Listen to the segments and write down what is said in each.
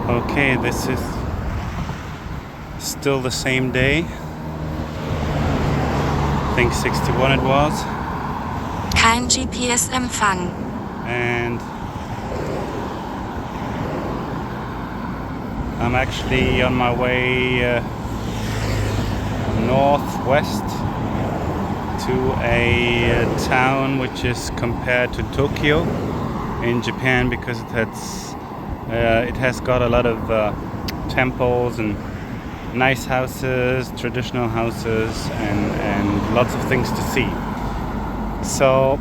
Okay, this is still the same day. I think 61 it was. Kein GPS-Empfang. And I'm actually on my way northwest to a town which is compared to Tokyo in Japan because it has got a lot of temples and nice houses, traditional houses, and lots of things to see. So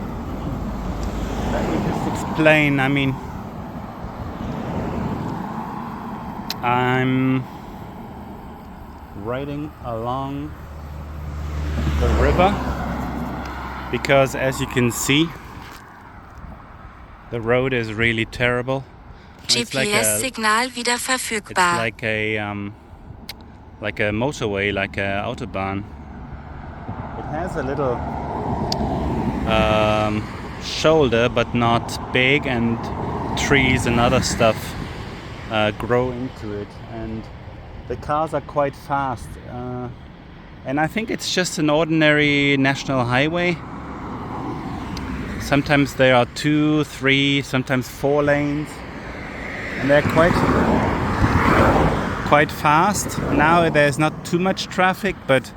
let me just explain. I mean, I'm riding along the river because, as you can see, the road is really terrible. GPS-Signal wieder verfügbar. It's like a motorway, like a autobahn. It has a little shoulder, but not big, and trees and other stuff grow into it, and the cars are quite fast, and I think it's just an ordinary national highway. Sometimes there are 2, 3, sometimes 4 lanes, and they're quite fast. Now there's not too much traffic, but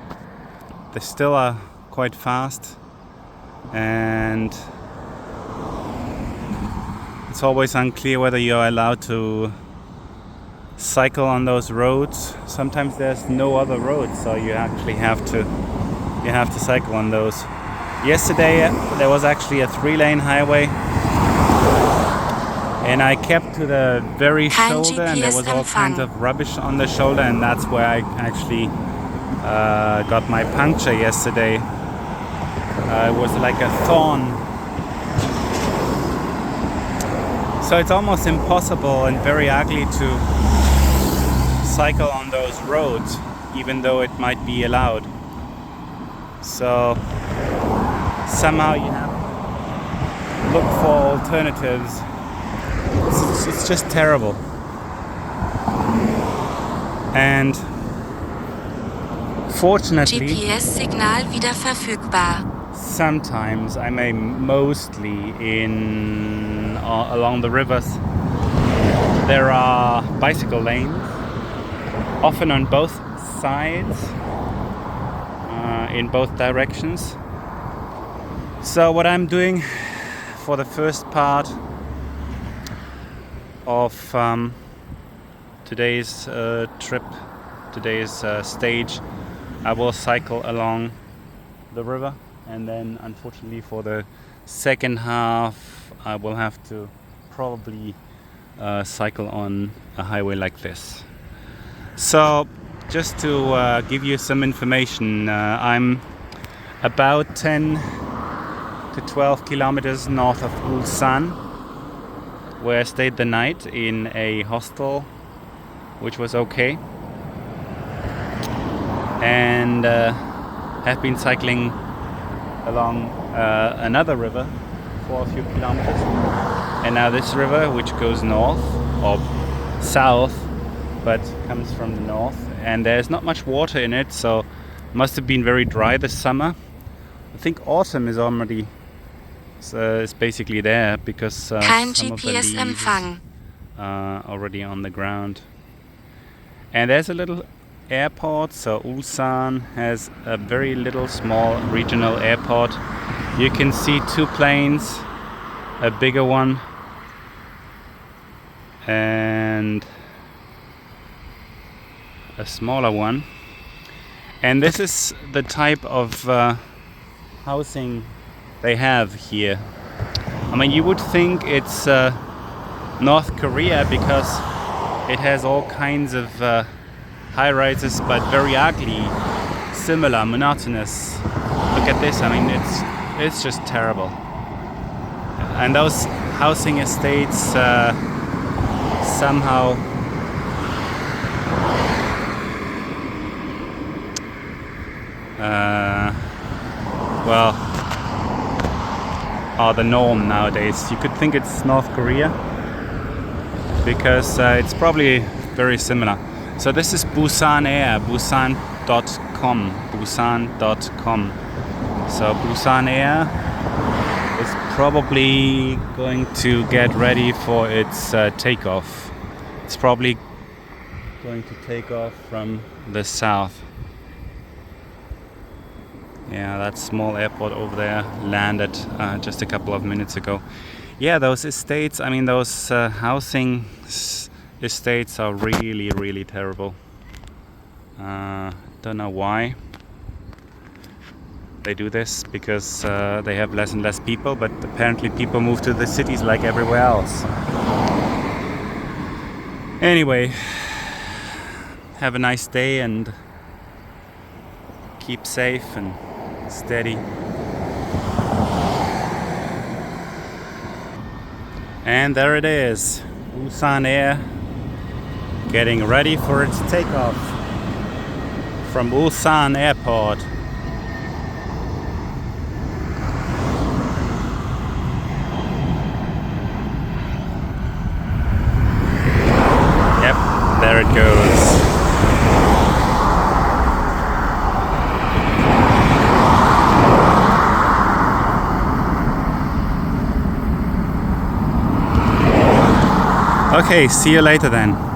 they still are quite fast, and it's always unclear whether you're allowed to cycle on those roads. Sometimes there's no other roads, so you actually have to cycle on those. Yesterday there was actually a 3-lane highway, and I kept to the very shoulder, and there was all kinds of rubbish on the shoulder, and that's where I actually got my puncture yesterday. It was like a thorn. So it's almost impossible and very ugly to cycle on those roads, even though it might be allowed. So somehow you have to look for alternatives. It's just terrible. And fortunately, GPS-Signal wieder verfügbar. sometimes, mostly along the rivers, there are bicycle lanes, often on both sides, in both directions. So what I'm doing for the first part of today's trip, today's stage, I will cycle along the river, and then unfortunately for the second half I will have to probably cycle on a highway like this. So just to give you some information, I'm about 10 to 12 kilometers north of Ulsan, where I stayed the night in a hostel, which was okay, and have been cycling along another river for a few kilometers, and now this river, which goes north or south but comes from the north, and there's not much water in it, so it must have been very dry this summer. I think autumn is already is basically there, because some of the leaves are already on the ground. And there's a little airport, so Ulsan has a very little small regional airport. You can see 2 planes, a bigger one and a smaller one. And this is the type of housing they have here. I mean, you would think it's North Korea, because it has all kinds of high rises, but very ugly, similar, monotonous. Look at this. I mean, it's just terrible. And those housing estates somehow are the norm nowadays. You could think it's North Korea, because it's probably very similar. So this is Busan Air, Busan.com, Busan.com. So Busan Air is probably going to get ready for its takeoff. It's probably going to take off from the south. Yeah, that small airport over there landed just a couple of minutes ago. Yeah, those estates, I mean those housing estates are really, really terrible. Don't know why they do this, because they have less and less people, but apparently people move to the cities like everywhere else. Anyway, have a nice day and keep safe and steady. And there it is, Ulsan Air getting ready for its takeoff from Ulsan Airport. Yep, there it goes. Okay, see you later then.